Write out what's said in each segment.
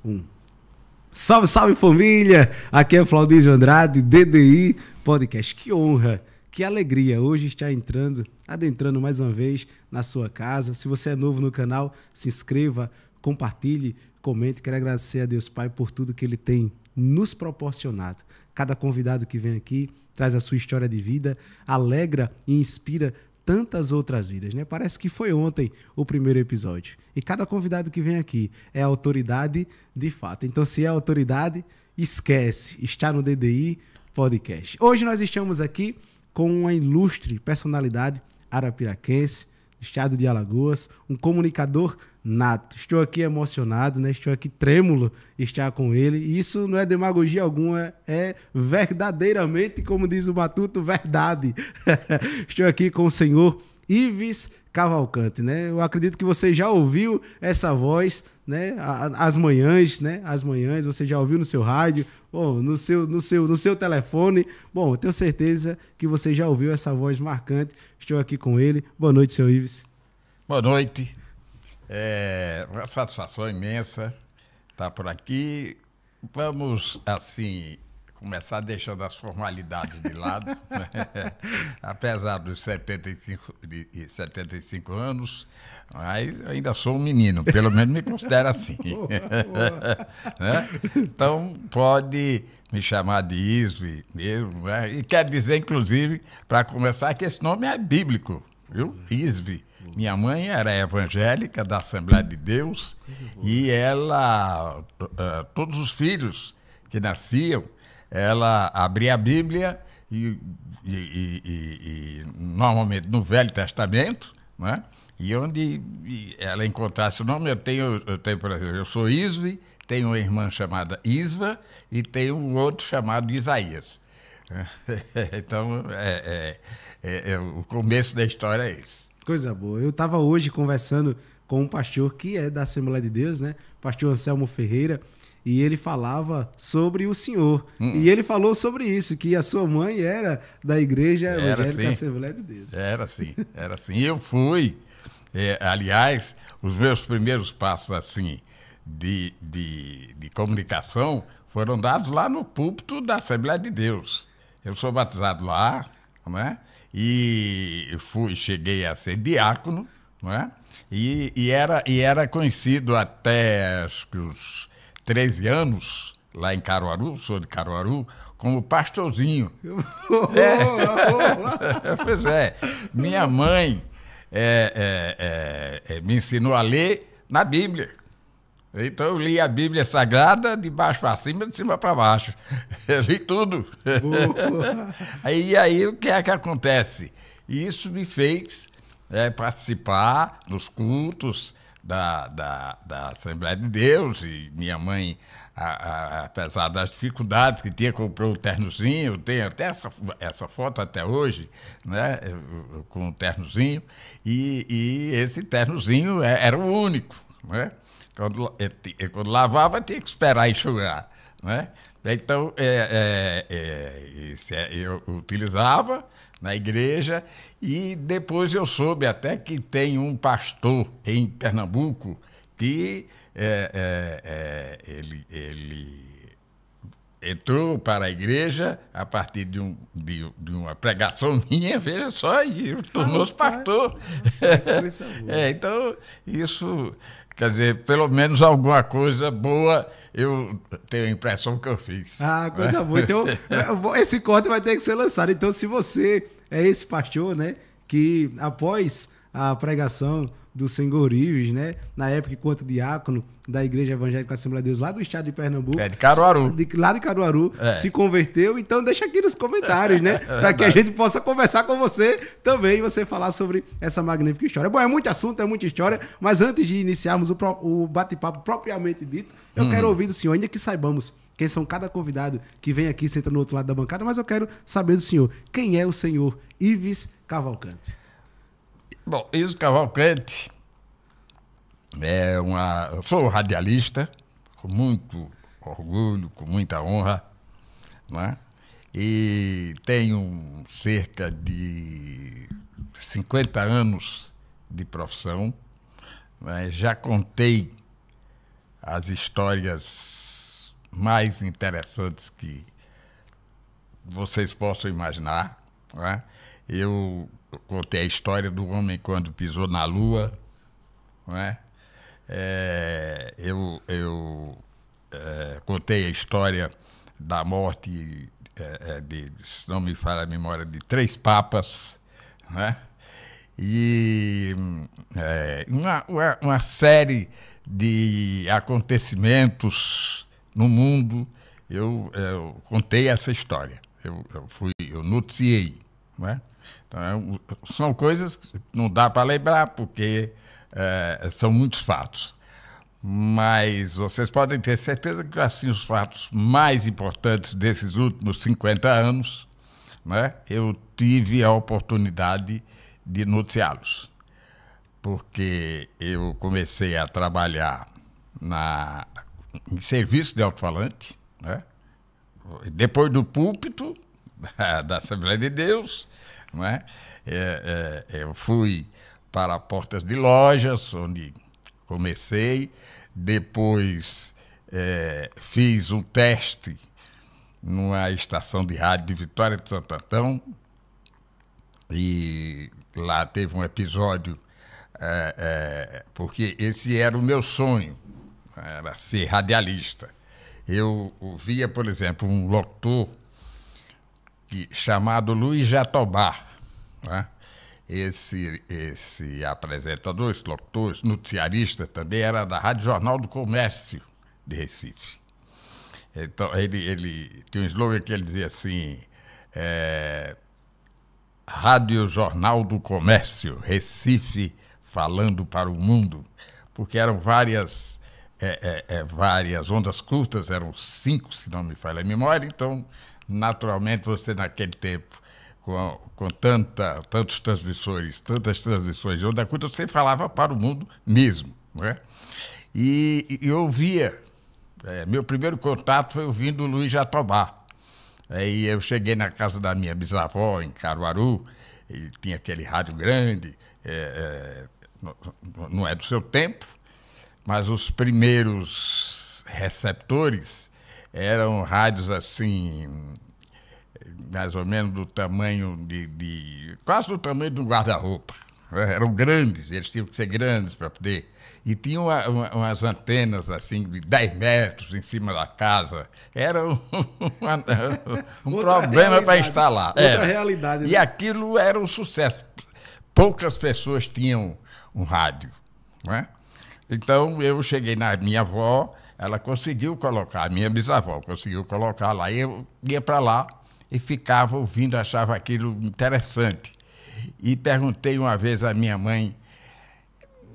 Um. Salve, salve família! Aqui é o Flaudísio Andrade, DDI Podcast. Que honra, que alegria hoje estar adentrando mais uma vez na sua casa. Se você é novo no canal, se inscreva, compartilhe, comente. Quero agradecer a Deus Pai por tudo que Ele tem nos proporcionado. Cada convidado que vem aqui traz a sua história de vida, alegra e inspira tantas outras vidas, né? Parece que foi ontem o primeiro episódio. E cada convidado que vem aqui é autoridade de fato. Então, se é autoridade, esquece, está no DDI Podcast. Hoje nós estamos aqui com uma ilustre personalidade arapiraquense, estado de Alagoas, um comunicador nato. Estou aqui emocionado, né? Estou aqui trêmulo estar com ele. E isso não é demagogia alguma, é verdadeiramente, como diz o Matuto, verdade. Estou aqui com o senhor Ives Cavalcante, né? Eu acredito que você já ouviu essa voz, né? Às manhãs, né? Às manhãs, você já ouviu no seu rádio, ou no seu telefone. Bom, eu tenho certeza que você já ouviu essa voz marcante. Estou aqui com ele. Boa noite, senhor Ives. Boa noite. Uma satisfação imensa estar por aqui. Vamos, assim, começar deixando as formalidades de lado. Né? Apesar dos 75 anos, mas ainda sou um menino, pelo menos me considero assim. Né? Então, pode me chamar de Isve mesmo. Né? E quero dizer, inclusive, para começar, que esse nome é bíblico, viu? Isve. Minha mãe era evangélica da Assembleia de Deus e ela, todos os filhos que nasciam, ela abria a Bíblia e normalmente no Velho Testamento, né? E onde ela encontrasse o nome, eu tenho, por exemplo, eu sou Isve, tenho uma irmã chamada Isva e tenho um outro chamado Isaías. Então, o começo da história é esse. Coisa boa. Eu estava hoje conversando com um pastor que é da Assembleia de Deus, né? Pastor Anselmo Ferreira, e ele falava sobre o senhor. E ele falou sobre isso, que a sua mãe era da Igreja Evangélica Assembleia de Deus. Era assim. Eu fui, aliás, os meus primeiros passos assim de comunicação foram dados lá no púlpito da Assembleia de Deus. Eu sou batizado lá, né? E cheguei a ser diácono, não é? E era conhecido até acho que os 13 anos, lá em Caruaru, sou de Caruaru, como pastorzinho. Pois é, minha mãe me ensinou a ler na Bíblia. Então eu li a Bíblia Sagrada de baixo para cima, de cima para baixo. Eu li tudo. Aí o que é que acontece? Isso me fez participar nos cultos da Assembleia de Deus. E minha mãe, apesar das dificuldades que tinha, comprou o ternozinho. Eu tenho até essa foto até hoje, né, com o ternozinho. E esse ternozinho era o único, né? Quando lavava, tinha que esperar enxugar, né? Então, eu utilizava na igreja e depois eu soube até que tem um pastor em Pernambuco que ele entrou para a igreja a partir de uma pregação minha, veja só, e tornou-se pastor. Então, isso... Quer dizer, pelo menos alguma coisa boa eu tenho a impressão que eu fiz. Coisa boa. Então, esse corte vai ter que ser lançado. Então, se você é esse pastor, né, que após a pregação do senhor Ives, né, na época enquanto diácono da Igreja Evangélica Assembleia de Deus, lá do estado de Pernambuco. De Caruaru. Lá de Caruaru, se converteu. Então, deixa aqui nos comentários, né, para que a gente possa conversar com você também e você falar sobre essa magnífica história. Bom, é muito assunto, é muita história, mas antes de iniciarmos o bate-papo propriamente dito, eu quero ouvir do senhor, ainda que saibamos quem são cada convidado que vem aqui e senta no outro lado da bancada, mas eu quero saber do senhor, quem é o senhor Ives Cavalcante? Bom, Ives Cavalcante eu sou radialista, com muito orgulho, com muita honra, né? E tenho cerca de 50 anos de profissão, né? Já contei as histórias mais interessantes que vocês possam imaginar, não é? Eu contei a história do homem quando pisou na Lua, não é? Eu contei a história da morte, se não me falha a memória, de 3 papas, né? E uma série de acontecimentos no mundo. Eu contei essa história, eu noticiei, né? Então, são coisas que não dá para lembrar, porque são muitos fatos. Mas vocês podem ter certeza que, assim, os fatos mais importantes desses últimos 50 anos, né, eu tive a oportunidade de noticiá-los. Porque eu comecei a trabalhar em serviço de alto-falante, né, depois do púlpito da Assembleia de Deus, né, eu fui para portas de lojas, onde comecei. Depois fiz um teste numa estação de rádio de Vitória de Santo Antão, e lá teve um episódio, porque esse era o meu sonho, era ser radialista. Eu ouvia, por exemplo, um locutor chamado Luiz Jatobá, né? Esse apresentador, esse locutor, esse noticiarista também era da Rádio Jornal do Comércio de Recife. Então, ele tinha um slogan que ele dizia assim: Rádio Jornal do Comércio, Recife falando para o mundo, porque eram várias ondas curtas, eram 5, se não me falha a memória. Então, naturalmente, você naquele tempo, com tantas transmissões de onda curta, você falava para o mundo mesmo, não é? E eu ouvia, meu primeiro contato foi ouvindo o Luiz Jatobá. Aí eu cheguei na casa da minha bisavó, em Caruaru, e tinha aquele rádio grande, não é do seu tempo, mas os primeiros receptores eram rádios assim, mais ou menos do tamanho quase do tamanho de um guarda-roupa. Eram grandes, eles tinham que ser grandes para poder. E tinham umas antenas assim de 10 metros em cima da casa. Era um problema para instalar. Outra realidade. Né? E aquilo era um sucesso. Poucas pessoas tinham um rádio, não é? Então eu cheguei na minha avó, ela conseguiu colocar, a minha bisavó conseguiu colocar lá. Eu ia para lá e ficava ouvindo, achava aquilo interessante. E perguntei uma vez à minha mãe: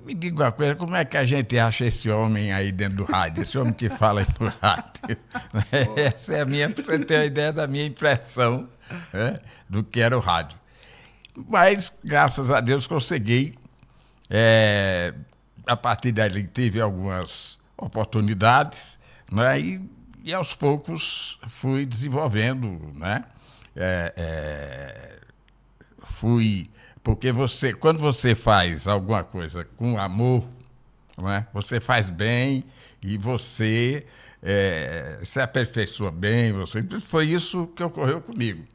me diga uma coisa, como é que a gente acha esse homem aí dentro do rádio, esse homem que fala aí no rádio? Essa é a minha, para você ter uma ideia da minha impressão, né, do que era o rádio. Mas, graças a Deus, consegui. A partir dali tive algumas oportunidades, né, e aos poucos fui desenvolvendo, né? Porque quando você faz alguma coisa com amor, não é? Você faz bem e você se aperfeiçoa bem. Foi isso que ocorreu comigo,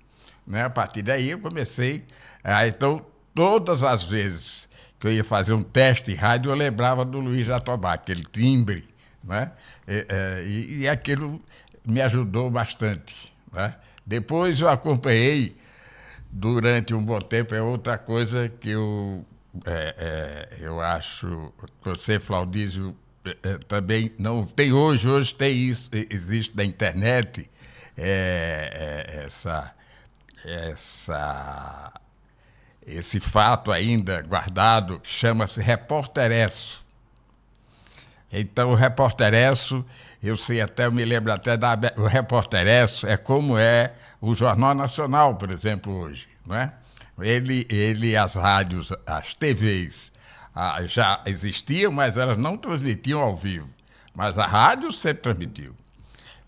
né? A partir daí eu comecei. Então, todas as vezes que eu ia fazer um teste em rádio, eu lembrava do Luiz Jatobá, aquele timbre, né? E aquilo me ajudou bastante, né? Depois eu acompanhei durante um bom tempo. É outra coisa que eu acho que você, Flaudísio, também não tem hoje. Hoje tem isso, existe na internet esse fato ainda guardado, que chama-se Repórteresso. Então, o Repórteresso, eu me lembro até o Repórteresso é como é o Jornal Nacional, por exemplo, hoje, não é? As rádios, as TVs já existiam, mas elas não transmitiam ao vivo. Mas a rádio sempre transmitiu.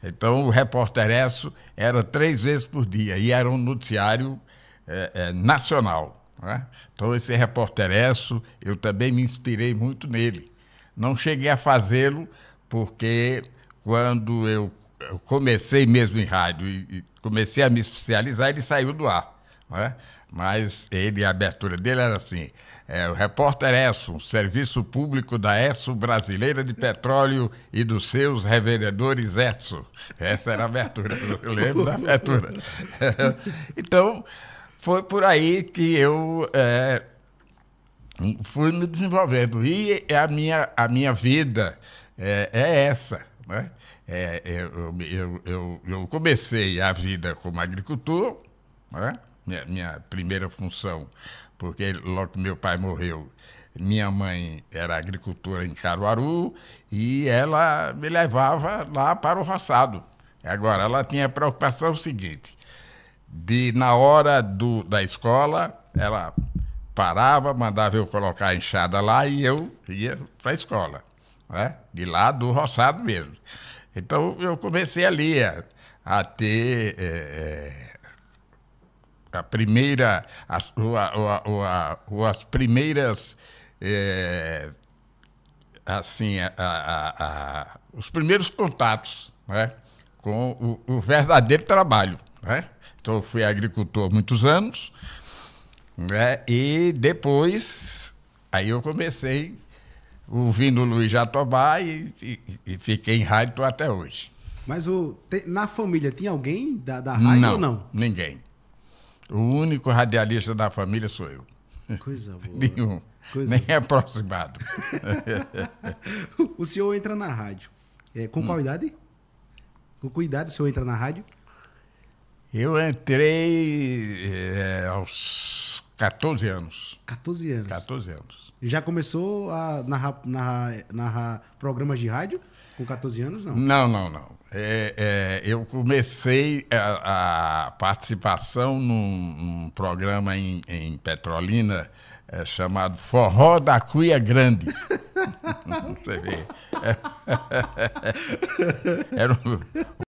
Então, o Repórteresso era 3 vezes por dia e era um noticiário nacional, não é? Então, esse Repórteresso, eu também me inspirei muito nele. Não cheguei a fazê-lo porque quando eu comecei mesmo em rádio e comecei a me especializar, ele saiu do ar, não é? Mas a abertura dele era assim: o repórter Esso, serviço público da Esso Brasileira de Petróleo e dos seus revendedores Esso. Essa era a abertura, eu lembro da abertura. Então, foi por aí que eu fui me desenvolvendo. E a minha vida é essa, né? Eu comecei a vida como agricultor, né? Minha primeira função, porque logo que meu pai morreu, minha mãe era agricultora em Caruaru e ela me levava lá para o roçado. Agora, ela tinha a preocupação seguinte, na hora da escola, ela parava, mandava eu colocar a enxada lá e eu ia para a escola, né? De lá do roçado mesmo. Então, eu comecei ali a ter as primeiras, assim, os primeiros contatos, né, com o verdadeiro trabalho, né? Então, eu fui agricultor há muitos anos, né, e depois, aí eu comecei ouvindo o Luiz Jatobá e fiquei em rádio, estou até hoje. Mas na família tinha alguém da rádio ou não? Ninguém. O único radialista da família sou eu. Coisa boa. Nenhum. Nem aproximado. O senhor entra na rádio. Com qual idade? Com qual idade o senhor entra na rádio? Eu entrei aos 14 anos. 14 anos? 14 anos. Já começou a narrar programas de rádio com 14 anos, não? Não. Eu comecei a participação num programa em Petrolina chamado Forró da Cuia Grande. Você vê. Era um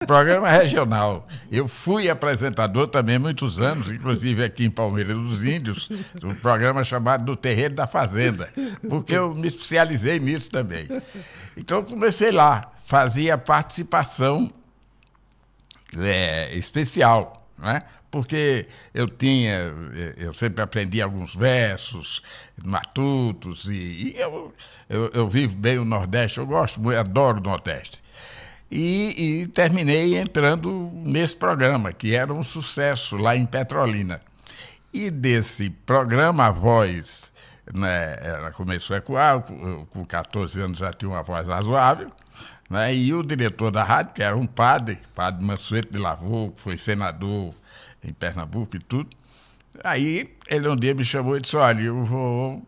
programa regional. Eu fui apresentador também há muitos anos, inclusive aqui em Palmeiras dos Índios, um programa chamado Do Terreiro da Fazenda, porque eu me especializei nisso também. Então, eu comecei lá, fazia participação especial, né? Porque eu sempre aprendi alguns versos, matutos, e eu vivo bem o Nordeste, eu adoro o Nordeste. E terminei entrando nesse programa, que era um sucesso lá em Petrolina. E desse programa, a voz, né, ela começou a ecoar, com 14 anos já tinha uma voz razoável, né, e o diretor da rádio, que era um padre Mansueto de Lavor, que foi senador em Pernambuco e tudo. Aí ele um dia me chamou e disse: olha, eu vou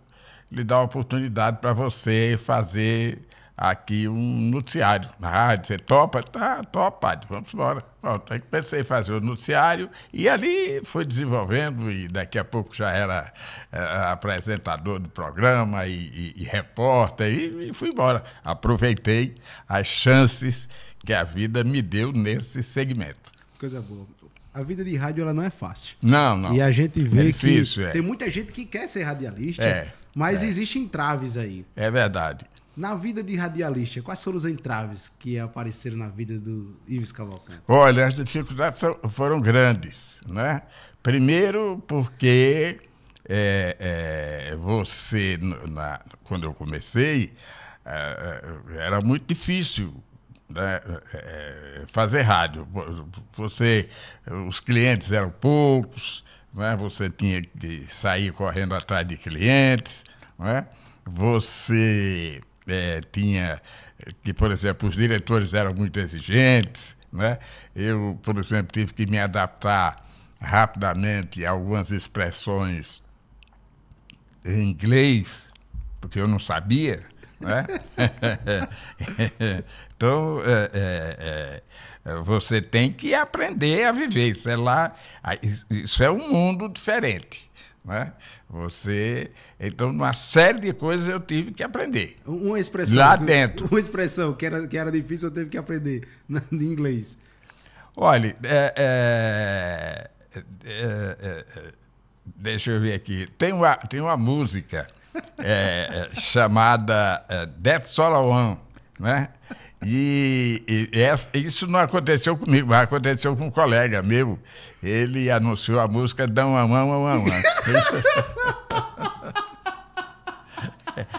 lhe dar uma oportunidade para você fazer aqui um noticiário na rádio. Você topa? Tá, topa, padre, vamos embora. Pronto, aí comecei a fazer o noticiário e ali foi desenvolvendo e daqui a pouco já era apresentador do programa e repórter e fui embora. Aproveitei as chances que a vida me deu nesse segmento. Coisa boa. A vida de rádio ela não é fácil. Não. E a gente vê difícil, tem muita gente que quer ser radialista, mas existem entraves aí. É verdade. Na vida de radialista, quais foram os entraves que apareceram na vida do Ives Cavalcante? Olha, as dificuldades foram grandes, né? Primeiro porque você, quando eu comecei, era muito difícil, né, fazer rádio. Os clientes eram poucos, né? Você tinha que sair correndo atrás de clientes, né? Você tinha que, por exemplo, os diretores eram muito exigentes, né? Eu, por exemplo, tive que me adaptar rapidamente a algumas expressões em inglês, porque eu não sabia, né? Então, você tem que aprender a viver. Isso é um mundo diferente, né? Então, uma série de coisas eu tive que aprender. Uma expressão. Lá dentro. Uma expressão que era difícil, eu teve que aprender em inglês. Olha, deixa eu ver aqui. Tem uma música chamada That's All I Want, né? Isso não aconteceu comigo, mas aconteceu com um colega meu. Ele anunciou a música Dão a Mão.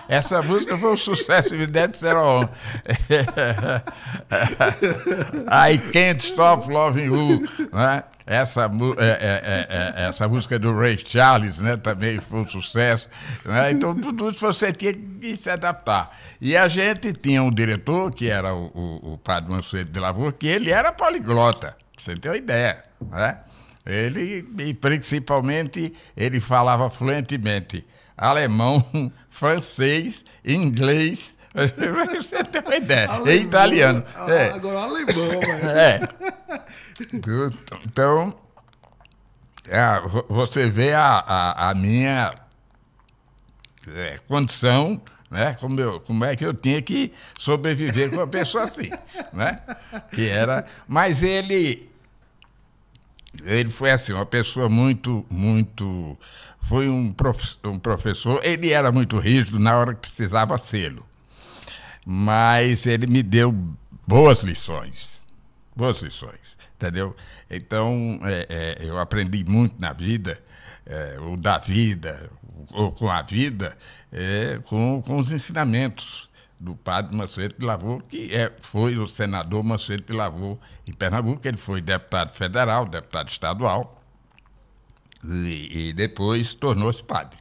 Essa música foi um sucesso evidente, será I Can't Stop Loving You, né? Essa música do Ray Charles, né, também foi um sucesso, né? Então, tudo isso você tinha que se adaptar. E a gente tinha um diretor, que era o padre Mansueto de Lavor, que ele era poliglota, pra você ter uma ideia, né? E principalmente, ele falava fluentemente alemão, francês, inglês, você tem uma ideia, alemão, e italiano. Agora alemão, velho. Então, você vê a minha condição, né? Como é que eu tinha que sobreviver com uma pessoa assim, né? Mas ele foi assim, uma pessoa muito foi um professor. Ele era muito rígido na hora que precisava sê-lo, mas ele me deu boas lições, entendeu? Então, eu aprendi muito na vida, ou da vida, ou com a vida, com os ensinamentos do padre Mansueto de Lavor, que foi o senador Mansueto de Lavor em Pernambuco. Ele foi deputado federal, deputado estadual, e depois tornou-se padre,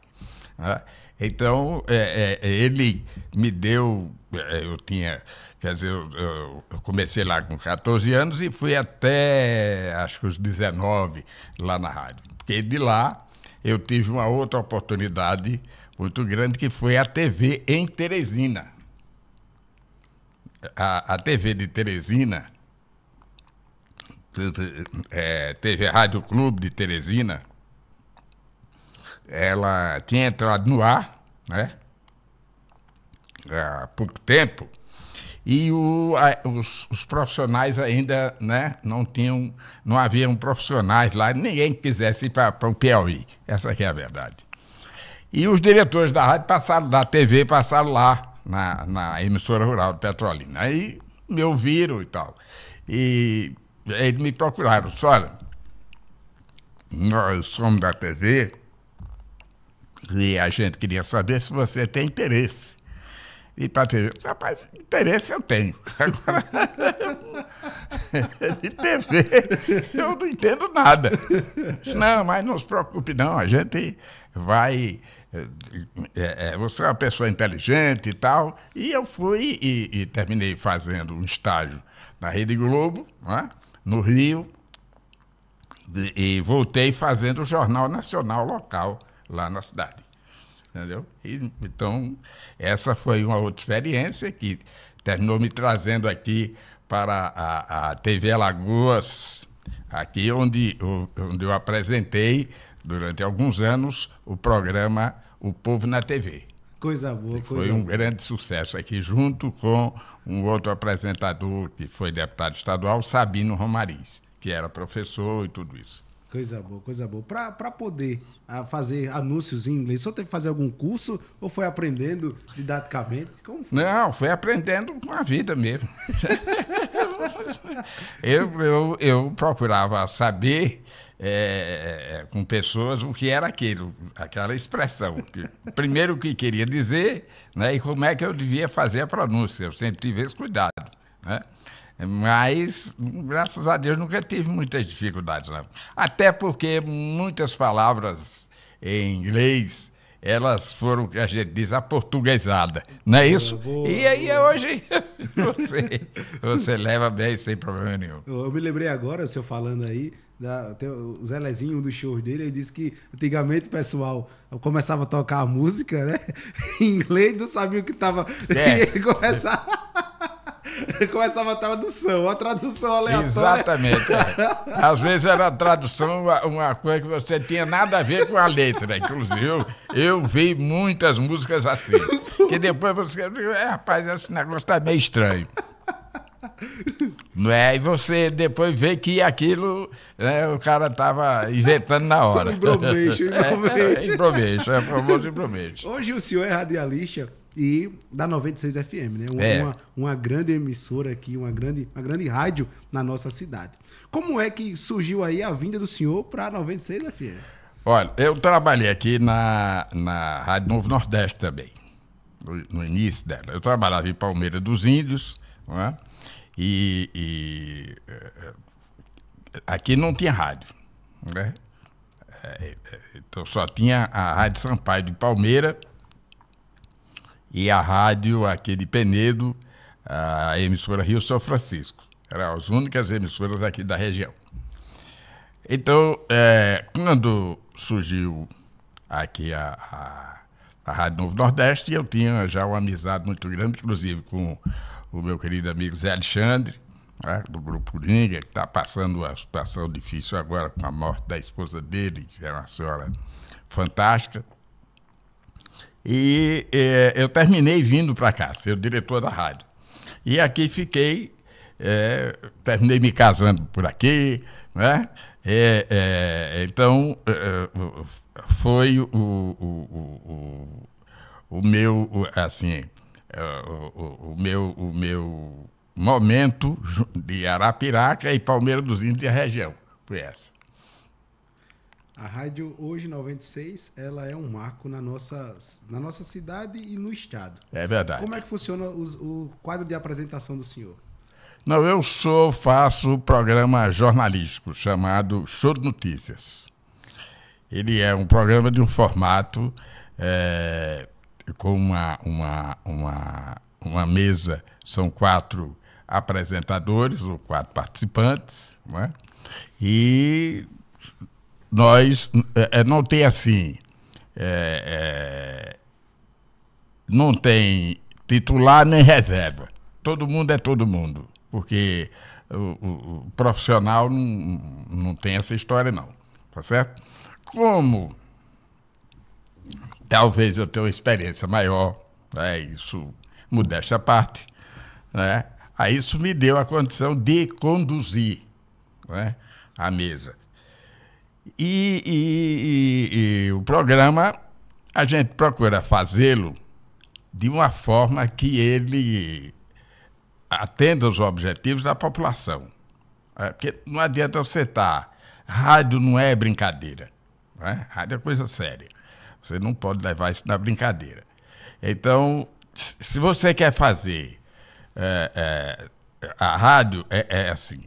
né? Então, ele me deu... eu comecei lá com 14 anos e fui até, acho que os 19, lá na rádio. Porque de lá eu tive uma outra oportunidade muito grande, que foi a TV em Teresina. A TV de Teresina, TV Rádio Clube de Teresina, ela tinha entrado no ar, né, há pouco tempo, e os profissionais ainda, né, não haviam profissionais lá, ninguém quisesse ir para o Piauí, essa aqui é a verdade. E os diretores da rádio da TV passaram lá na emissora rural de Petrolina. Aí me ouviram e tal. E eles me procuraram. Olha, nós somos da TV e a gente queria saber se você tem interesse. E para TV, rapaz, interesse eu tenho. Agora, de TV, eu não entendo nada. Disse, não, mas não se preocupe não, a gente vai... você é uma pessoa inteligente e tal. E eu fui e terminei fazendo um estágio na Rede Globo, né, no Rio, e voltei fazendo o Jornal Nacional local lá na cidade. Entendeu? Então, essa foi uma outra experiência que terminou me trazendo aqui para a TV Alagoas, aqui onde eu apresentei durante alguns anos o programa O Povo na TV. Coisa boa, Foi um grande sucesso aqui, junto com um outro apresentador que foi deputado estadual, Sabino Romariz, que era professor e tudo isso. Coisa boa, coisa boa. Para poder fazer anúncios em inglês, só teve que fazer algum curso ou foi aprendendo didaticamente? Como foi? Não, foi aprendendo com a vida mesmo. eu procurava saber com pessoas o que era aquela expressão. Primeiro o que queria dizer, né, e como é que eu devia fazer a pronúncia. Eu sempre tive esse cuidado, né? Mas, graças a Deus, nunca tive muitas dificuldades, não. Até porque muitas palavras em inglês, elas foram, que a gente diz, aportuguesada, não é isso? Boa, e aí, hoje, você leva bem sem problema nenhum. Eu me lembrei agora, o senhor falando aí, até o Zé Lezinho, um dos shows dele, ele disse que antigamente o pessoal começava a tocar a música, né, em inglês, não sabia o que estava... E ele começava a tradução aleatória. Exatamente. Às vezes era a tradução uma coisa que você tinha nada a ver com a letra. Inclusive, eu vi muitas músicas assim. Que depois você... rapaz, esse negócio está meio estranho. Não é? E você depois vê que aquilo, né, o cara estava inventando na hora. Imbromation. É famoso imbromation. Hoje o senhor é radialista e da 96 FM, né? Uma grande emissora aqui, uma grande rádio na nossa cidade. Como é que surgiu aí a vinda do senhor para a 96 FM? Olha, eu trabalhei aqui na Rádio Novo Nordeste também, no início dela. Eu trabalhava em Palmeira dos Índios, não é? Aqui não tinha rádio, né? Então só tinha a Rádio Sampaio de Palmeira e a rádio aqui de Penedo, a emissora Rio São Francisco. Eram as únicas emissoras aqui da região. Então, quando surgiu aqui a Rádio Novo Nordeste, eu tinha já uma amizade muito grande, inclusive com o meu querido amigo Zé Alexandre, né, do Grupo Linga, que está passando uma situação difícil agora com a morte da esposa dele, que era uma senhora fantástica. E eu terminei vindo para cá, ser o diretor da rádio. E aqui fiquei, terminei me casando por aqui, né? Então, foi o meu, assim, o meu momento de Arapiraca e Palmeira dos Índios e a região. Foi essa. A rádio hoje 96, ela é um marco na nossa cidade e no estado. É verdade. Como é que funciona o quadro de apresentação do senhor? Não, eu faço um programa jornalístico chamado Show de Notícias. Ele é um programa de um formato com uma mesa, são 4 apresentadores ou 4 participantes, não é? E nós não tem assim, não tem titular nem reserva. Todo mundo é todo mundo, porque o profissional não tem essa história não, tá certo? Como talvez eu tenha uma experiência maior, né, isso, modéstia à parte, né, aí isso me deu a condição de conduzir, né, a mesa. E o programa, a gente procura fazê-lo de uma forma que ele atenda os objetivos da população. Porque não adianta você estar... Rádio não é brincadeira. Né? Rádio é coisa séria. Você não pode levar isso na brincadeira. Então, se você quer fazer... a rádio é assim.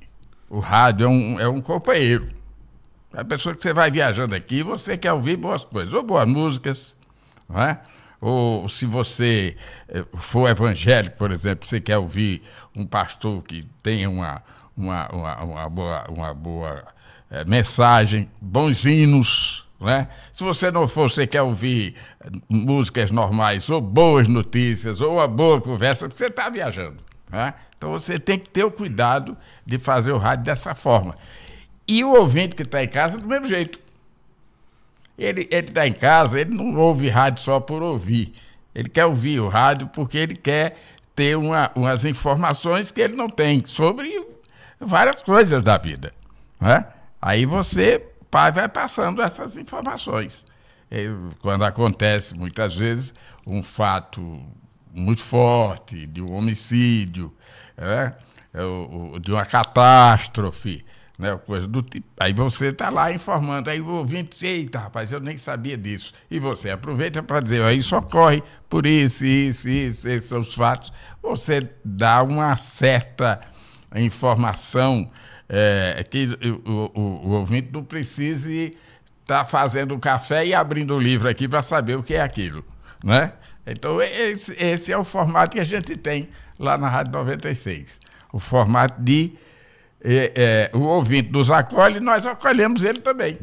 O rádio é um companheiro. A pessoa que você vai viajando aqui, você quer ouvir boas coisas, ou boas músicas, não é? Ou se você for evangélico, por exemplo, você quer ouvir um pastor que tenha uma boa mensagem, bons hinos, não é? Se você não for, você quer ouvir músicas normais, ou boas notícias, ou uma boa conversa, porque você está viajando, não é? Então você tem que ter o cuidado de fazer o rádio dessa forma. E o ouvinte que está em casa, do mesmo jeito. Ele está em casa, ele não ouve rádio só por ouvir. Ele quer ouvir o rádio porque ele quer ter umas informações que ele não tem sobre várias coisas da vida. Né? Aí você, pai, vai passando essas informações. Quando acontece, muitas vezes, um fato muito forte de um homicídio, né? De uma catástrofe, né, coisa do tipo. Aí você está lá informando, aí o ouvinte diz, eita, rapaz, eu nem sabia disso. E você aproveita para dizer, aí isso ocorre por isso, esses são os fatos. Você dá uma certa informação que o ouvinte não precise estar fazendo o café e abrindo o livro aqui para saber o que é aquilo, né? Então, esse é o formato que a gente tem lá na Rádio 96. O formato de... o ouvinte nos acolhe e nós acolhemos ele também,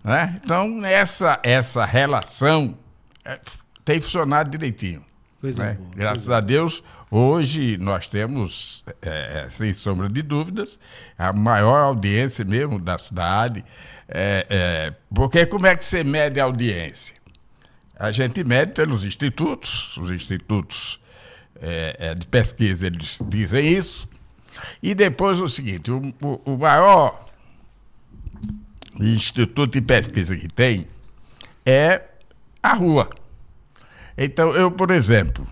né? Então, essa relação tem funcionado direitinho. Né? Boa, graças a Deus, hoje nós temos, sem sombra de dúvidas, a maior audiência mesmo da cidade. Porque como é que você mede a audiência? A gente mede pelos institutos, os institutos de pesquisa, eles dizem isso. E depois o seguinte, o maior instituto de pesquisa que tem é a rua. Então, eu, por exemplo,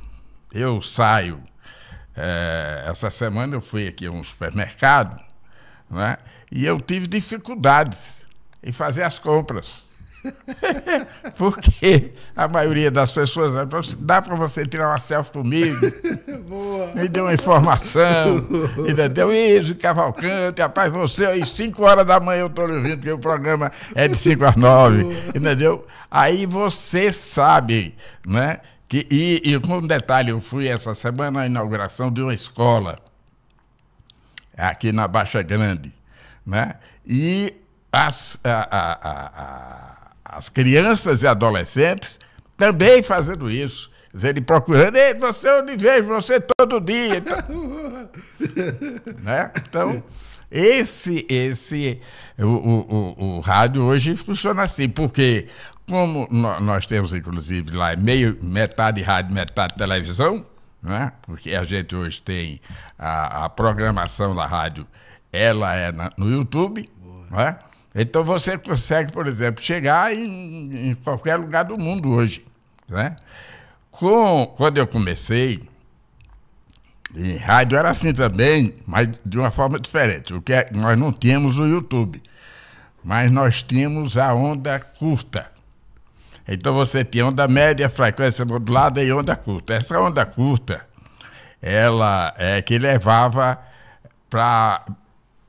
eu saio. Essa semana eu fui aqui a um supermercado, né, e eu tive dificuldades em fazer as compras. Porque a maioria das pessoas dá para você tirar uma selfie comigo. Boa. Me deu uma informação, entendeu? Isso, Cavalcante, rapaz, você às 5 horas da manhã eu estou lhe ouvindo, porque o programa é de 5 às 9, entendeu? Aí você sabe, né? E com um detalhe, eu fui essa semana à inauguração de uma escola aqui na Baixa Grande, né? E as crianças e adolescentes também fazendo isso. Quer dizer, ele procurando, você, eu vejo você todo dia. Então, né? Então o rádio hoje funciona assim, porque como nós temos, inclusive, lá metade rádio, metade televisão, né? Porque a gente hoje tem a programação da rádio, ela é no YouTube, né? Então você consegue, por exemplo, chegar em qualquer lugar do mundo hoje, né? Quando eu comecei, em rádio era assim também, mas de uma forma diferente. Nós não tínhamos o YouTube, mas nós tínhamos a onda curta. Então você tinha onda média, frequência modulada e onda curta. Essa onda curta, ela é que levava para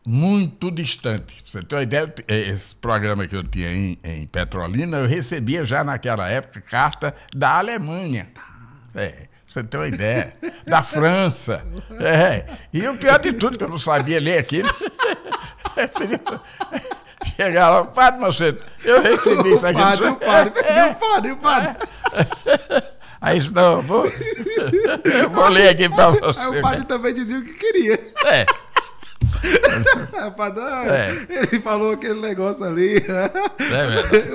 muito distante. Pra você ter uma ideia, esse programa que eu tinha em Petrolina, eu recebia já naquela época carta da Alemanha. Pra você ter uma ideia. Da França. E o pior de tudo, que eu não sabia ler aquilo. Chegar lá, padre Macedo, eu recebi isso aqui. O padre. Aí disse, não, eu vou ler aqui para você. Aí o padre também dizia o que queria. Ele falou aquele negócio ali.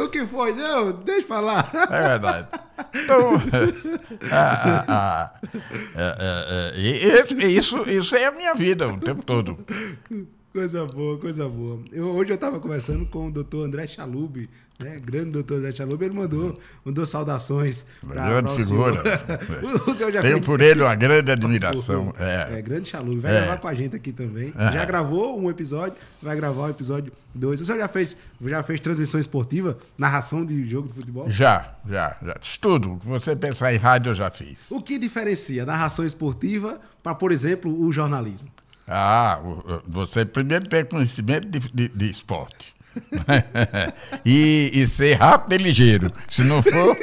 O que foi? Não, deixa eu falar. É verdade. Então, isso é a minha vida o tempo todo. Coisa boa, coisa boa. Hoje eu estava conversando com o doutor André Chalub, né? Grande doutor André Chalub, ele mandou saudações para grande figura. O senhor já Tenho por ele uma grande admiração. Grande Chalub, vai gravar com a gente aqui também. Já gravou um episódio, vai gravar o episódio 2. O senhor já fez transmissão esportiva, narração de jogo de futebol? Já. Tudo. O que você pensar em rádio, eu já fiz. O que diferencia a narração esportiva para, por exemplo, o jornalismo? Você primeiro tem conhecimento de esporte. e ser rápido e ligeiro. Se não for.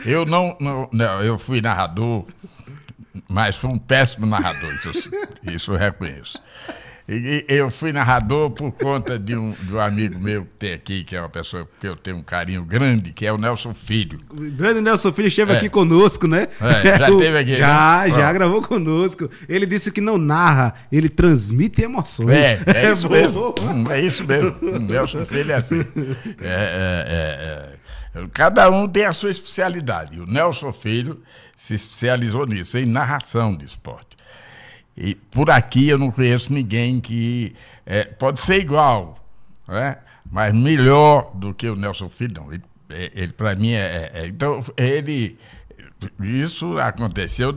Eu fui narrador, mas fui um péssimo narrador, isso eu reconheço. E eu fui narrador por conta de um amigo meu que tem aqui, que é uma pessoa que eu tenho um carinho grande, que é o Nelson Filho. O grande Nelson Filho esteve aqui conosco, né? Já esteve aqui. Já gravou conosco. Ele disse que não narra, ele transmite emoções. É isso mesmo. É isso mesmo. O Nelson Filho é assim. Cada um tem a sua especialidade. O Nelson Filho se especializou nisso, em narração de esporte. E por aqui eu não conheço ninguém que pode ser igual, né? Mas melhor do que o Nelson Filho, não. Ele para mim então, isso aconteceu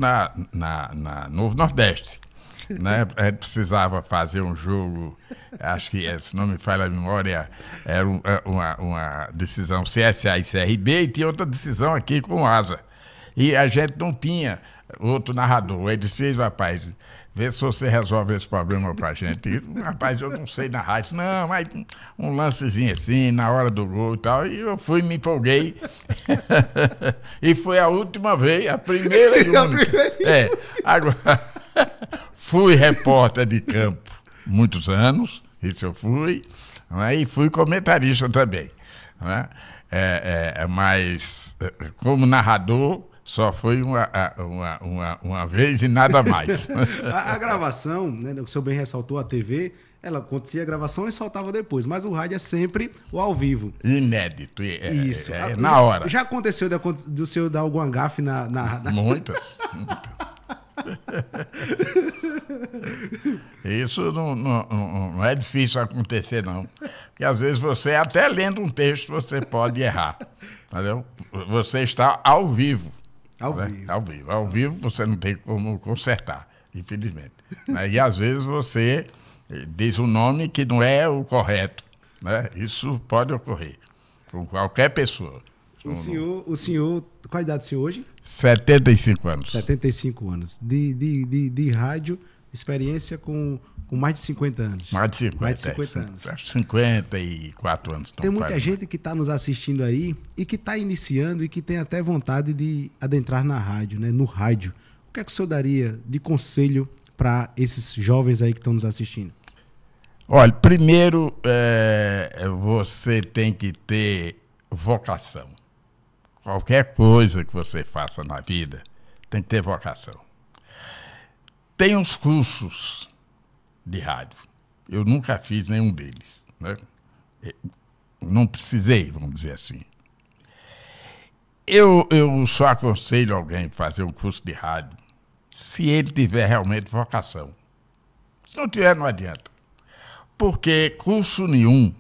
no Nordeste, né? A gente precisava fazer um jogo, acho que, se não me falha a memória, era uma decisão CSA e CRB, e tinha outra decisão aqui com o Asa. E a gente não tinha outro narrador. Ele disse, rapaz, vê se você resolve esse problema pra gente. E, rapaz, eu não sei narrar. Disse, não, mas um lancezinho assim, na hora do gol e tal. E eu fui, me empolguei. E foi a última vez, a primeira e única. Agora, fui repórter de campo muitos anos, isso eu fui. E fui comentarista também. Né? Mas, como narrador, só foi uma vez e nada mais. A gravação, né, o senhor bem ressaltou, a TV, ela acontecia a gravação e soltava depois, mas o rádio é sempre o ao vivo. Inédito. Isso. Na hora. Já aconteceu do senhor dar alguma gafe na... Muitas. Isso não é difícil acontecer, não. Porque às vezes você, até lendo um texto, você pode errar. Entendeu? Você está ao vivo. Ao né? vivo. Ao vivo. Ao vivo você não tem como consertar, infelizmente. Né? E às vezes você diz um nome que não é o correto. Né? Isso pode ocorrer com qualquer pessoa. O senhor, qual a idade do senhor hoje? 75 anos. 75 anos. De rádio, experiência com mais de 50 anos. Mais de 50, Mais de 50 anos. 54 anos. Tem muita gente que está nos assistindo aí e que está iniciando e que tem até vontade de adentrar na rádio, né? No rádio. O que é que o senhor daria de conselho para esses jovens aí que estão nos assistindo? Olha, primeiro você tem que ter vocação. Qualquer coisa que você faça na vida tem que ter vocação. Tem uns cursos de rádio. Eu nunca fiz nenhum deles. Né? Não precisei, vamos dizer assim. Eu só aconselho alguém a fazer um curso de rádio se ele tiver realmente vocação. Se não tiver, não adianta. Porque curso nenhum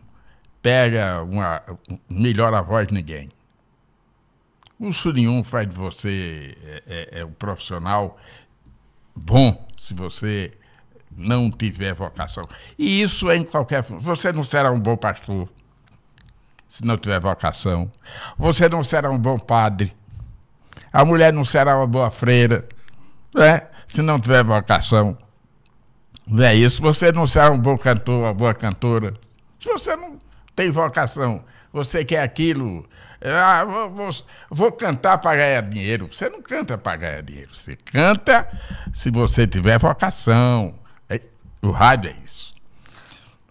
melhora a voz de ninguém. Curso nenhum faz de você um profissional bom se você não tiver vocação. E isso é em qualquer... Você não será um bom pastor se não tiver vocação. Você não será um bom padre. A mulher não será uma boa freira, né? Se não tiver vocação. Não é isso? Você não será um bom cantor, uma boa cantora. Se você não tem vocação, você quer aquilo... vou cantar para ganhar dinheiro. Você não canta para ganhar dinheiro. Você canta se você tiver vocação. O rádio é isso.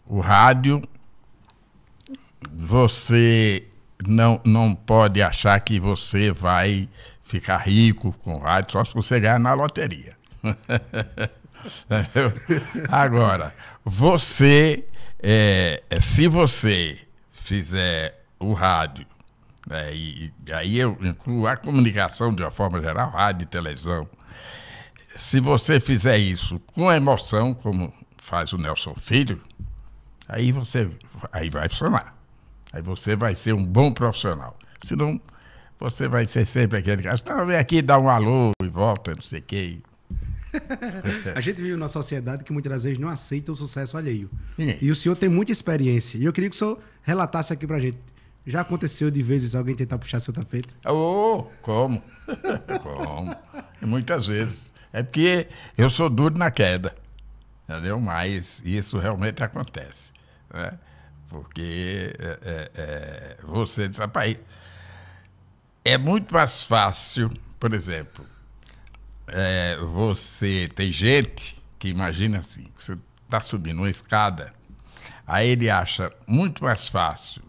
O rádio, você não pode achar que você vai ficar rico com o rádio só se você ganhar na loteria. Agora, se você fizer o rádio, e aí eu incluo a comunicação de uma forma geral, rádio e televisão. Se você fizer isso com emoção, como faz o Nelson Filho, aí vai funcionar. Aí você vai ser um bom profissional. Senão, você vai ser sempre aquele cara, não, vem aqui, dá um alô e volta, não sei o quê. A gente vive numa sociedade que muitas das vezes não aceita o sucesso alheio. Sim. E o senhor tem muita experiência. E eu queria que o senhor relatasse aqui pra gente. Já aconteceu de vezes alguém tentar puxar seu tapete? Como? Como? E muitas vezes. É porque eu sou duro na queda, entendeu? Mas isso realmente acontece, né? Porque você diz, rapaz, é muito mais fácil, por exemplo, você tem gente que imagina assim, você está subindo uma escada, aí ele acha muito mais fácil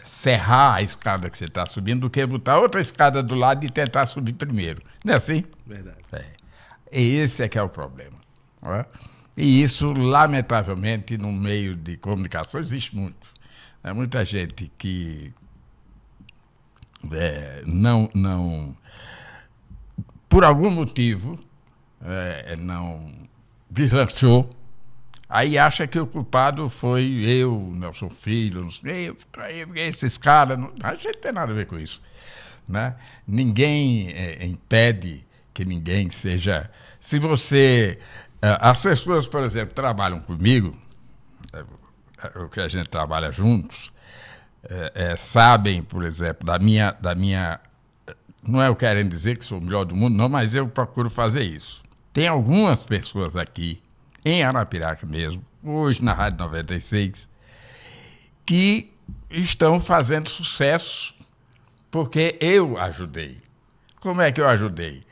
serrar a escada que você está subindo do que botar outra escada do lado e tentar subir primeiro. Não é assim? Verdade. Esse é que é o problema. Não é? E isso, lamentavelmente, no meio de comunicação existe muito. Muita gente que não por algum motivo, não deslanchou, aí acha que o culpado foi eu, Nelson Filho, não sei, esses caras. A gente não tem nada a ver com isso. Né? Ninguém impede que ninguém seja... Se você... as pessoas, por exemplo, trabalham comigo, o que a gente trabalha juntos, sabem, por exemplo, da minha... Não é eu querendo dizer que sou o melhor do mundo, não, mas eu procuro fazer isso. Tem algumas pessoas aqui, em Arapiraca mesmo, hoje na Rádio 96, que estão fazendo sucesso porque eu ajudei. Como é que eu ajudei?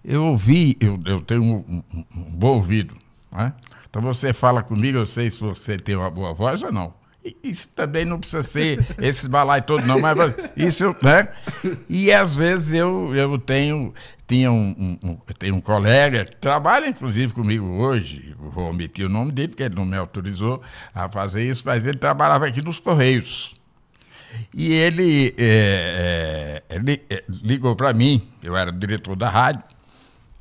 Eu ouvi, eu tenho um bom ouvido, né? Então você fala comigo, eu sei se você tem uma boa voz ou não. Isso também não precisa ser esse balai todo, não, mas isso, né? E às vezes eu tenho um colega que trabalha, inclusive, comigo hoje, vou omitir o nome dele, porque ele não me autorizou a fazer isso, mas ele trabalhava aqui nos Correios. E ele ligou para mim, eu era diretor da rádio,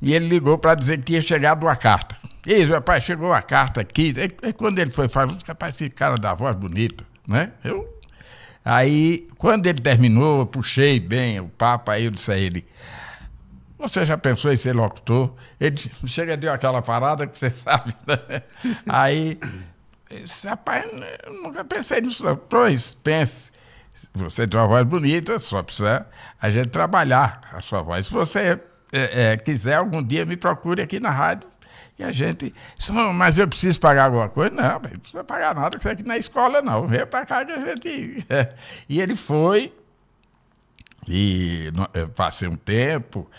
e ele ligou para dizer que tinha chegado uma carta. E aí, rapaz, chegou a carta aqui. E quando ele foi falando, rapaz, esse cara da voz bonita, né? Aí, quando ele terminou, eu puxei bem o papo, aí eu disse a ele, você já pensou em ser locutor? Ele chega, deu aquela parada que você sabe, né? Aí, rapaz, eu nunca pensei nisso, não. Pois, pense. Você tem uma voz bonita, só precisa a gente trabalhar a sua voz. Se você quiser, algum dia me procure aqui na rádio e a gente... Mas eu preciso pagar alguma coisa? Não, não precisa pagar nada, que isso aqui na escola não. Vem para cá que a gente... E ele foi... E eu passei um tempo,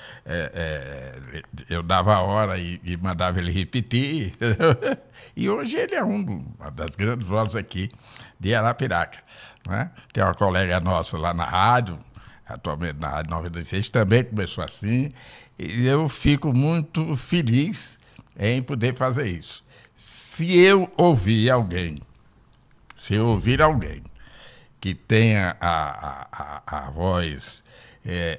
eu dava a hora e mandava ele repetir. E hoje ele é uma das grandes vozes aqui de Arapiraca. Né? Tem uma colega nossa lá na rádio, atualmente na Rádio 96, também começou assim. E eu fico muito feliz em poder fazer isso. Se eu ouvir alguém que tenha a voz...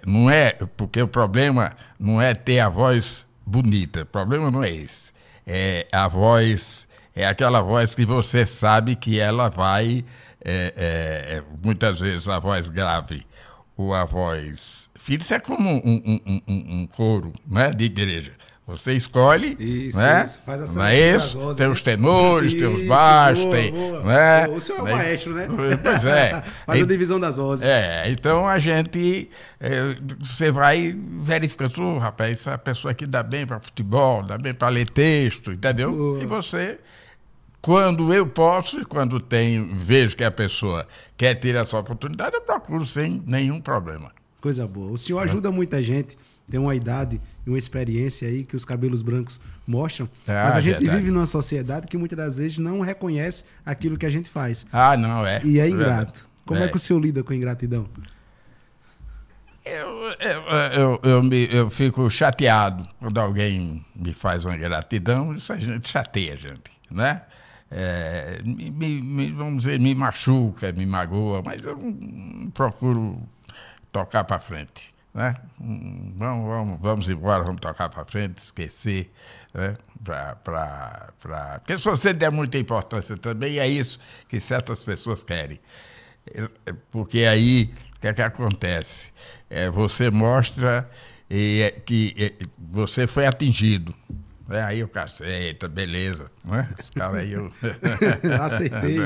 não é, porque o problema não é ter a voz bonita, o problema não é esse. A voz, aquela voz que você sabe que ela vai, muitas vezes a voz grave ou a voz... Isso é como um coro, né, de igreja. Você escolhe, isso, né? Isso, faz essa não é isso? voz, tem né? os tenores, tem os baixos, tem... boa. Né? O senhor é o maestro, né? Pois é. Faz a divisão das vozes. Então a gente... você vai verificando, rapaz, essa pessoa aqui dá bem para futebol, dá bem para ler texto, entendeu? E você... Quando eu posso e quando vejo que a pessoa quer ter essa oportunidade, eu procuro sem nenhum problema. Coisa boa. O senhor ajuda muita gente, tem uma idade e uma experiência aí que os cabelos brancos mostram, mas a gente vive numa sociedade que muitas das vezes não reconhece aquilo que a gente faz. Não é. E é ingrato. Como é que o senhor lida com a ingratidão? Eu fico chateado quando alguém me faz uma ingratidão, isso a gente chateia a gente, né? Vamos dizer, me machuca, me magoa, mas eu não procuro tocar para frente, né? Vamos embora, vamos tocar para frente, esquecer, né? Porque se você der muita importância também, é isso que certas pessoas querem. Porque aí, o que é que acontece? Você mostra que você foi atingido. Aí o cara, eita, beleza, né? Esse cara aí eu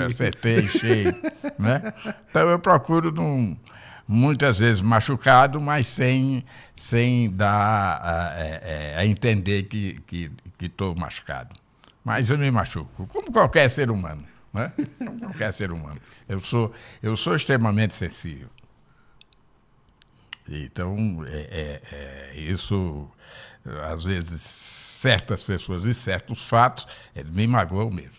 acertei cheio, né? Então eu procuro muitas vezes machucado, mas sem dar a entender que estou machucado. Mas eu me machuco, como qualquer ser humano, né? Como qualquer ser humano. Eu sou extremamente sensível. Então, isso... Às vezes, certas pessoas e certos fatos me magoam mesmo.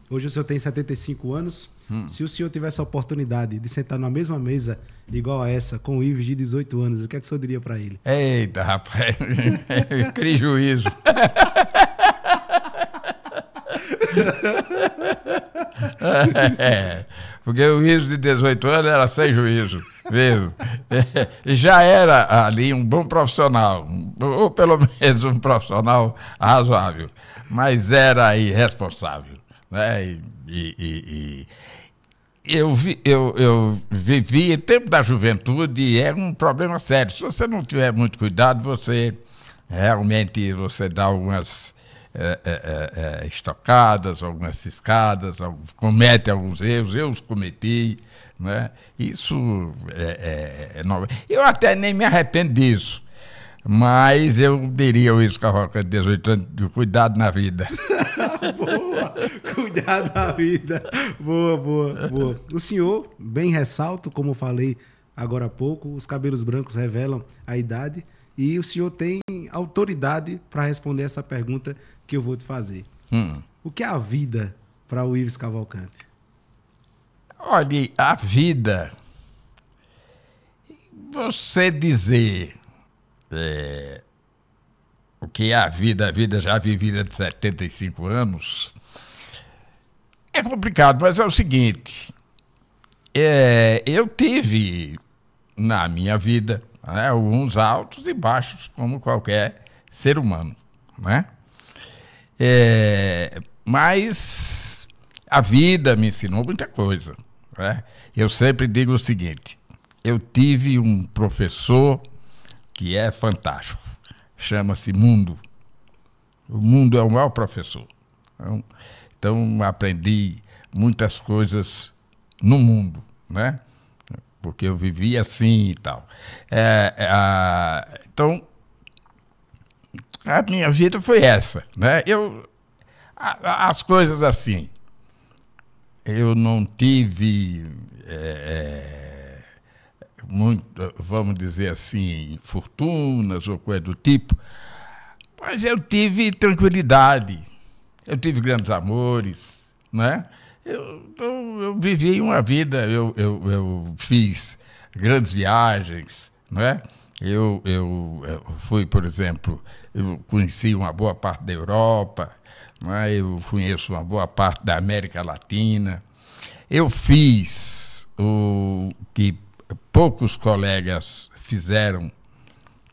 Hoje o senhor tem 75 anos. Se o senhor tivesse a oportunidade de sentar na mesma mesa, igual a essa, com o Ives de 18 anos, o que é que o senhor diria para ele? Eita, rapaz, crie juízo. Porque o Ives de 18 anos era sem juízo. Mesmo. Já era ali um bom profissional, ou pelo menos um profissional razoável, mas era irresponsável, né? Eu vivi o tempo da juventude e era um problema sério. Se você não tiver muito cuidado, você dá algumas estocadas, algumas ciscadas, comete alguns erros, eu os cometi. Né? Isso é novo. Eu até nem me arrependo disso, mas eu diria o Ives Cavalcante, 18 anos, de cuidado na vida. Boa, cuidado na vida. Boa. O senhor, bem ressalto, como eu falei agora há pouco, os cabelos brancos revelam a idade e o senhor tem autoridade para responder essa pergunta que eu vou te fazer. O que é a vida para o Ives Cavalcante? Olha, a vida, você dizer o que é a vida já vivida de 75 anos, é complicado, mas é o seguinte, eu tive na minha vida alguns altos e baixos, como qualquer ser humano, né? Mas a vida me ensinou muita coisa. Eu sempre digo o seguinte, eu tive um professor que é fantástico, chama-se mundo. O mundo é o maior professor. Então aprendi muitas coisas no mundo, né? Porque eu vivi assim e tal. Então, a minha vida foi essa, né? As coisas assim, eu não tive muito, vamos dizer assim, fortunas ou coisa do tipo, mas eu tive tranquilidade, eu tive grandes amores, né? Eu vivi uma vida, eu fiz grandes viagens, né? Eu fui, por exemplo, eu conheci uma boa parte da Europa, né? Eu conheço uma boa parte da América Latina. Eu fiz o que poucos colegas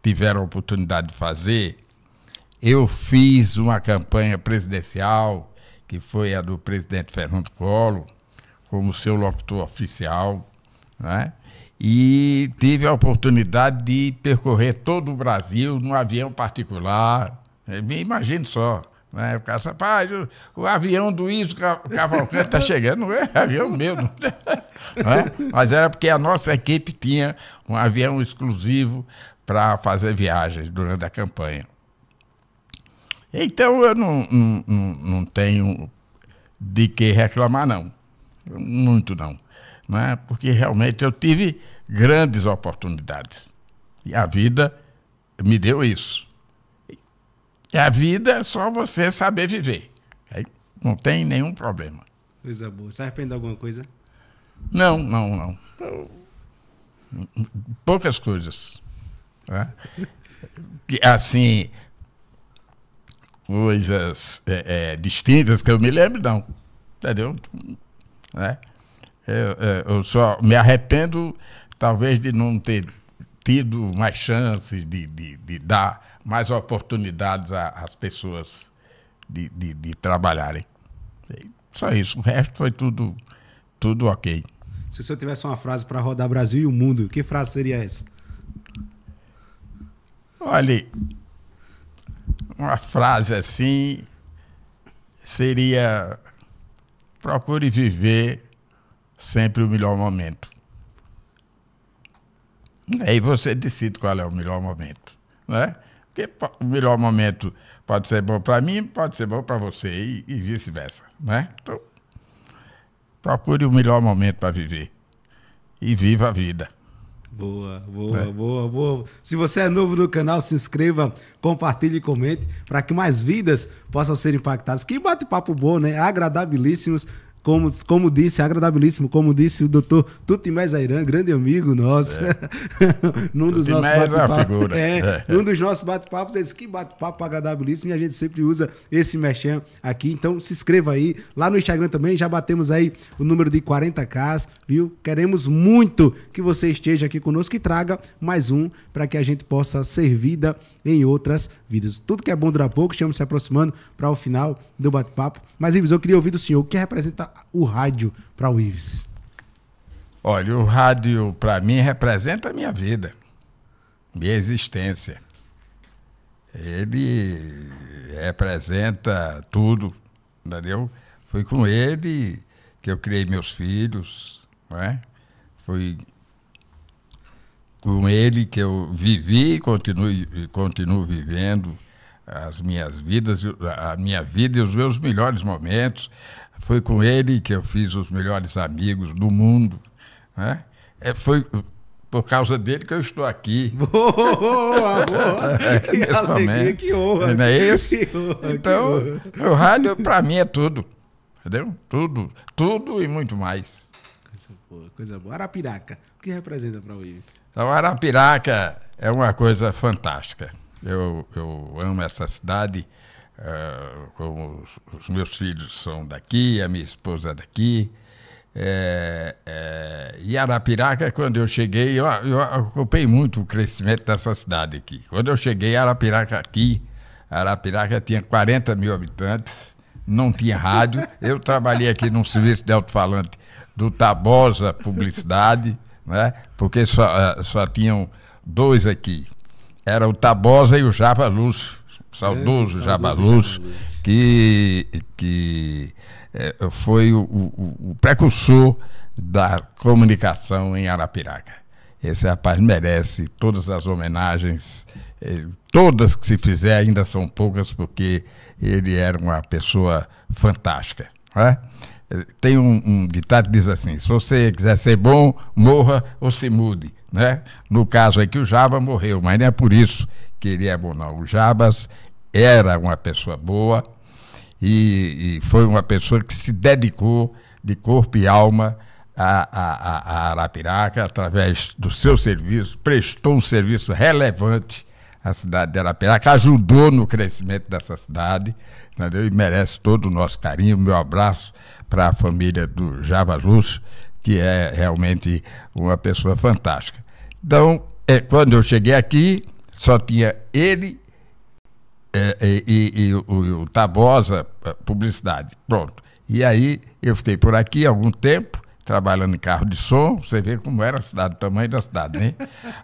tiveram a oportunidade de fazer. Eu fiz uma campanha presidencial, que foi a do presidente Fernando Collor, como seu locutor oficial, né? E tive a oportunidade de percorrer todo o Brasil num avião particular. Imagine só, né? O cara sabe, rapaz, o avião do Iso Cavalcante está chegando, não é avião meu, não é? Mas era porque a nossa equipe tinha um avião exclusivo para fazer viagens durante a campanha. Então eu não tenho de que reclamar, não. Muito não. Né? Porque realmente eu tive grandes oportunidades. E a vida me deu isso. E a vida é só você saber viver. Aí não tem nenhum problema. Coisa boa. Você arrepende de alguma coisa? Não. Poucas coisas. Né? Assim, coisas distintas que eu me lembro, não. Entendeu? Né? Eu só me arrependo, talvez, de não ter tido mais chances de dar mais oportunidades às pessoas de trabalharem. Só isso. O resto foi tudo ok. Se o senhor tivesse uma frase para rodar Brasil e o mundo, que frase seria essa? Olha, uma frase assim seria: procure viver sempre o melhor momento. Aí você decide qual é o melhor momento, né? Porque o melhor momento pode ser bom para mim, pode ser bom para você e vice-versa, né? Então, procure o melhor momento para viver e viva a vida. Boa. Se você é novo no canal, se inscreva, compartilhe e comente para que mais vidas possam ser impactadas. Que bate-papo bom, né? Agradabilíssimos. Como disse, agradabilíssimo, como disse o doutor Tutimé Zairan, grande amigo nosso. Num dos nossos bate-papos. Num dos nossos bate-papos, ele disse que bate-papo agradabilíssimo, e a gente sempre usa esse mexão aqui. Então se inscreva aí. Lá no Instagram também, já batemos aí o número de 40K, viu? Queremos muito que você esteja aqui conosco e traga mais um para que a gente possa ser vida em outras vidas. Tudo que é bom dura pouco, estamos se aproximando para o final do bate-papo. Mas, Ives, eu queria ouvir do senhor o que representa o rádio para o Ives. Olha, o rádio para mim representa a minha vida, minha existência. Ele representa tudo, entendeu? Foi com ele que eu criei meus filhos, não é? Foi com ele que eu vivi e continuo vivendo as minhas vidas, a minha vida e os meus melhores momentos. Foi com ele que eu fiz os melhores amigos do mundo, né? Foi por causa dele que eu estou aqui. Boa! Que alegria, que honra! Não é isso? Honra, então, o rádio para mim é tudo, entendeu? Tudo e muito mais. Coisa boa. Arapiraca, o que representa para o Ives? Então, Arapiraca é uma coisa fantástica. Eu amo essa cidade, como os meus filhos são daqui, a minha esposa é daqui. E Arapiraca, quando eu cheguei, eu acompanhei muito o crescimento dessa cidade aqui. Quando eu cheguei, Arapiraca tinha 40 mil habitantes, não tinha rádio. Eu trabalhei aqui num serviço de alto-falante do Tabosa Publicidade, né? Porque só tinham 2 aqui. era o Tabosa e o Jaba Lúcio, saudoso Jaba Lúcio, que foi o precursor da comunicação em Arapiraca. Esse rapaz merece todas as homenagens, todas que se fizer ainda são poucas, porque ele era uma pessoa fantástica, né? Tem um ditado que diz assim: se você quiser ser bom, morra ou se mude, né? No caso aqui o Jaba morreu, mas não é por isso que ele é bom, não. O Jabas era uma pessoa boa e foi uma pessoa que se dedicou de corpo e alma a Arapiraca, através do seu serviço, prestou um serviço relevante à cidade de Arapiraca, ajudou no crescimento dessa cidade, entendeu? E merece todo o nosso carinho, meu abraço para a família do Jaba Lúcio, que é realmente uma pessoa fantástica. Então, quando eu cheguei aqui, só tinha ele e o Tabosa, publicidade. Pronto. E aí eu fiquei por aqui algum tempo, trabalhando em carro de som. Você vê como era a cidade, o tamanho da cidade, né?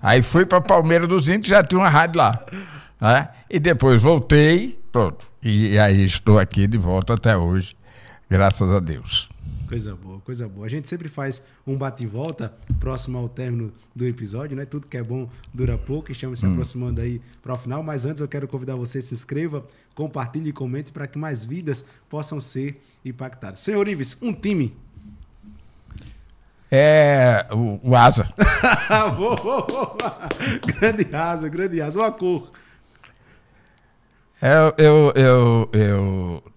Aí fui para Palmeira dos Índios, já tinha uma rádio lá, né? E depois voltei, pronto. E aí estou aqui de volta até hoje, graças a Deus. Coisa boa, coisa boa. A gente sempre faz um bate e volta próximo ao término do episódio, né? Tudo que é bom dura pouco, estamos se aproximando aí para o final, mas antes eu quero convidar você, se inscreva, compartilhe e comente para que mais vidas possam ser impactadas. Senhor Ives, um time. O Asa. Grande Asa. Uma cor. Eu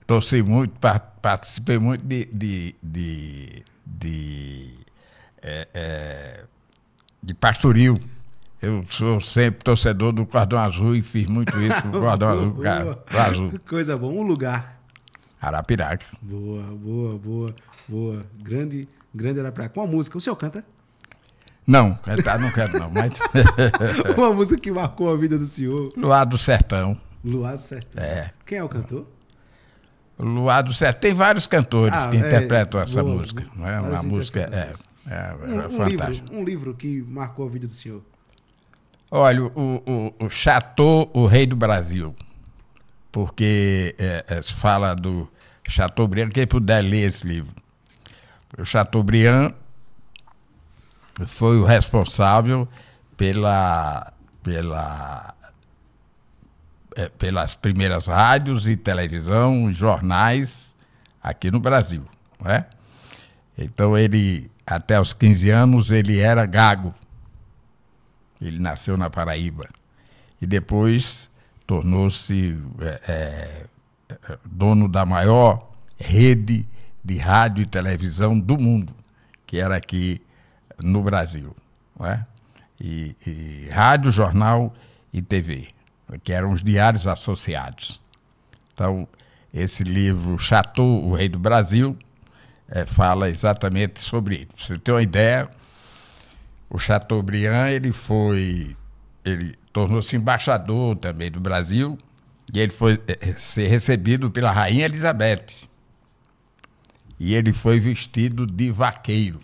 torci muito, participei muito de pastoril. Eu sou sempre torcedor do Cordão Azul e fiz muito isso com o Cordão Azul. Azul. Coisa boa. Um lugar. Arapiraca. Boa. Grande Arapiraca. Com a música. O senhor canta? Não, cantar não quero não, mas... Uma música que marcou a vida do senhor. Luar do Sertão. Luar do Sertão. Quem é o cantor? Luar do Sertão. Tem vários cantores que interpretam essa música. Boa. Uma música fantástica. Um livro que marcou a vida do senhor. Olha, o Chateau, o Rei do Brasil. Porque se fala do Chateaubriand, quem puder ler esse livro. O Chateaubriand foi o responsável pelas primeiras rádios e televisão, jornais aqui no Brasil, não é? Então ele, até os 15 anos, ele era gago. Ele nasceu na Paraíba e depois tornou-se dono da maior rede de rádio e televisão do mundo, que era aqui no Brasil, não é? E rádio, jornal e TV, que eram os diários associados. Então, esse livro, Chateau, o Rei do Brasil, fala exatamente sobre isso. Pra você ter uma ideia, o Chateaubriand, ele tornou-se embaixador também do Brasil, e ele foi ser recebido pela Rainha Elizabeth. E ele foi vestido de vaqueiro.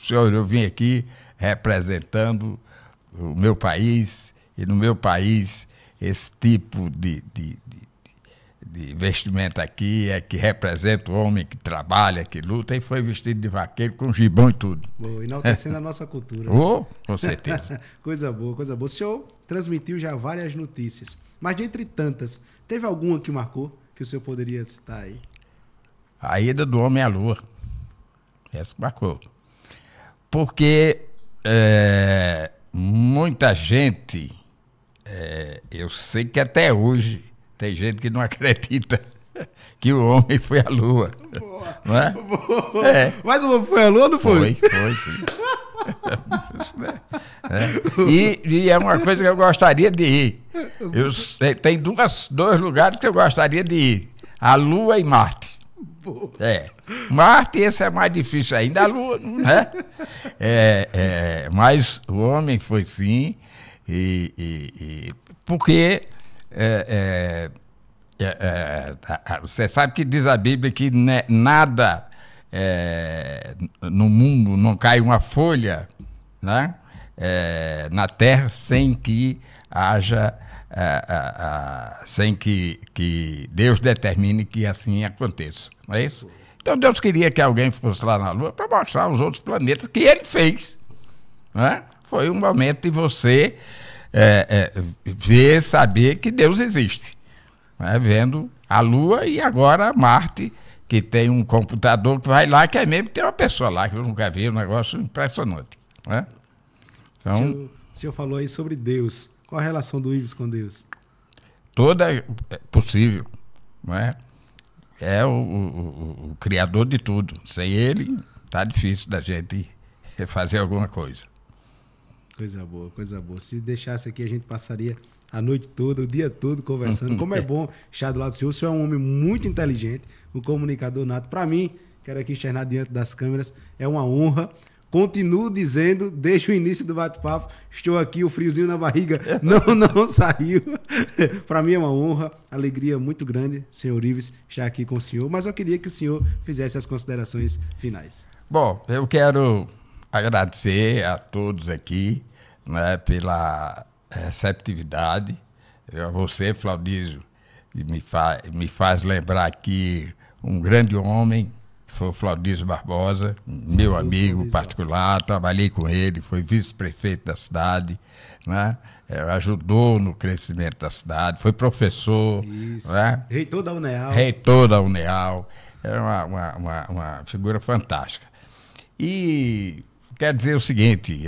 Senhor, eu vim aqui representando o meu país, e no meu país esse tipo de vestimenta aqui é que representa o homem que trabalha, que luta, e foi vestido de vaqueiro com gibão e tudo. Boa, enaltecendo a nossa cultura. Com certeza. Coisa boa. O senhor transmitiu já várias notícias, mas dentre tantas, teve alguma que marcou, que o senhor poderia citar aí? A ida do homem à Lua. Essa marcou. Porque muita gente, eu sei que até hoje tem gente que não acredita que o homem foi à Lua. Boa, não é? Boa. Mas o homem foi à Lua ou não foi? Foi, sim. E é uma coisa que eu gostaria de ir. Tem dois lugares que eu gostaria de ir: a Lua e Marte. Marte, esse é mais difícil ainda, a Lua, né? Mas o homem foi sim, porque você sabe que diz a Bíblia que nada no mundo não cai uma folha, né? na terra sem que haja, sem que Deus determine que assim aconteça. Não é isso? Então Deus queria que alguém fosse lá na Lua para mostrar os outros planetas que ele fez. Não é? Foi um momento de você ver, saber que Deus existe. Não é? Vendo a Lua e agora Marte, que tem um computador que vai lá, que é mesmo tem uma pessoa lá, que eu nunca vi, um negócio impressionante. Não é? Então, o senhor falou aí sobre Deus. Qual a relação do Ives com Deus? Toda é possível. Não é? É o criador de tudo. Sem ele, tá difícil da gente fazer alguma coisa. Coisa boa, coisa boa. Se deixasse aqui, a gente passaria a noite toda, o dia todo conversando. Como é bom estar do lado do senhor. O senhor é um homem muito inteligente, um comunicador nato. Para mim, quero aqui externar diante das câmeras, é uma honra. Continuo dizendo, desde o início do bate-papo, estou aqui, o friozinho na barriga não saiu. Para mim é uma honra, alegria muito grande, senhor Ives, estar aqui com o senhor. Mas eu queria que o senhor fizesse as considerações finais. Bom, eu quero agradecer a todos aqui, né, pela receptividade. A você, Flaudísio, me faz lembrar aqui um grande homem, que foi o Flaudísio Barbosa, meu amigo particular, trabalhei com ele, foi vice-prefeito da cidade, né? Ajudou no crescimento da cidade, foi professor. Isso. Né? Reitor da UNEAL. Reitor da UNEAL. É uma figura fantástica. E quer dizer o seguinte,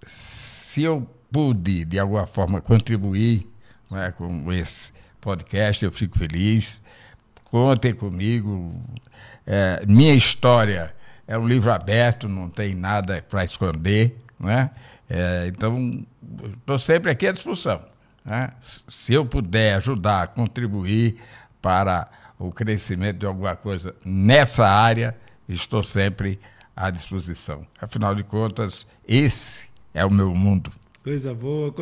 se eu pude, de alguma forma, contribuir, né, com esse podcast, eu fico feliz. Contem comigo. Minha história é um livro aberto, não tem nada para esconder. Né? Então, estou sempre aqui à disposição. Né? Se eu puder ajudar, contribuir para o crescimento de alguma coisa nessa área, estou sempre à disposição. Afinal de contas, esse é o meu mundo. Coisa boa,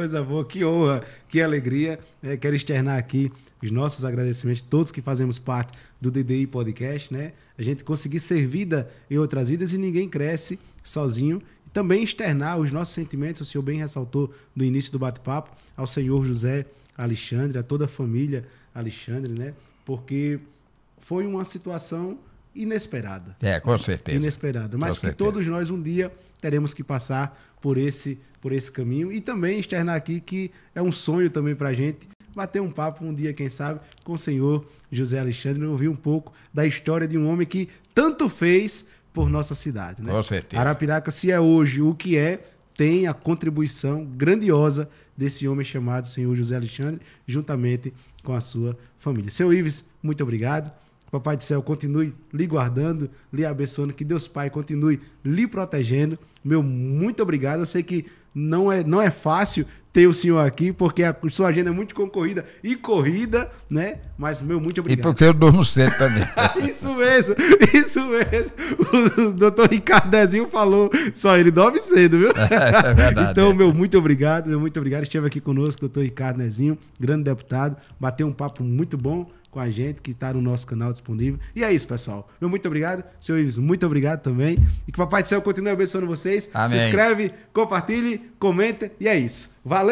que honra, que alegria. Quero externar aqui os nossos agradecimentos, todos que fazemos parte do DDI Podcast, né? A gente conseguir ser vida em outras vidas e ninguém cresce sozinho. E também externar os nossos sentimentos, o senhor bem ressaltou no início do bate-papo, ao senhor José Alexandre, a toda a família Alexandre, né? Porque foi uma situação inesperada. Com certeza. Inesperada. Mas que todos nós um dia teremos que passar por esse caminho. E também externar aqui que é um sonho também para a gente bater um papo um dia, quem sabe, com o senhor José Alexandre, ouvir um pouco da história de um homem que tanto fez por nossa cidade. Né? Com certeza. Arapiraca, se é hoje o que é, tem a contribuição grandiosa desse homem chamado senhor José Alexandre, juntamente com a sua família. Seu Ives, muito obrigado. Papai do Céu continue lhe guardando, lhe abençoando, que Deus Pai continue lhe protegendo. Meu muito obrigado. Eu sei que não é fácil ter o senhor aqui, porque a sua agenda é muito concorrida e corrida, né? Mas meu muito obrigado. E porque eu durmo cedo também. Isso mesmo. O doutor Ricardo Dezinho falou, só ele dorme cedo, viu? É verdade. Então, meu muito obrigado. Esteve aqui conosco, doutor Ricardo Dezinho, grande deputado, bateu um papo muito bom com a gente, que está no nosso canal disponível. E é isso, pessoal. Meu muito obrigado. Seu Ives, muito obrigado também. E que o Papai do Céu continue abençoando vocês. Amém. Se inscreve, compartilhe, comenta. E é isso. Valeu!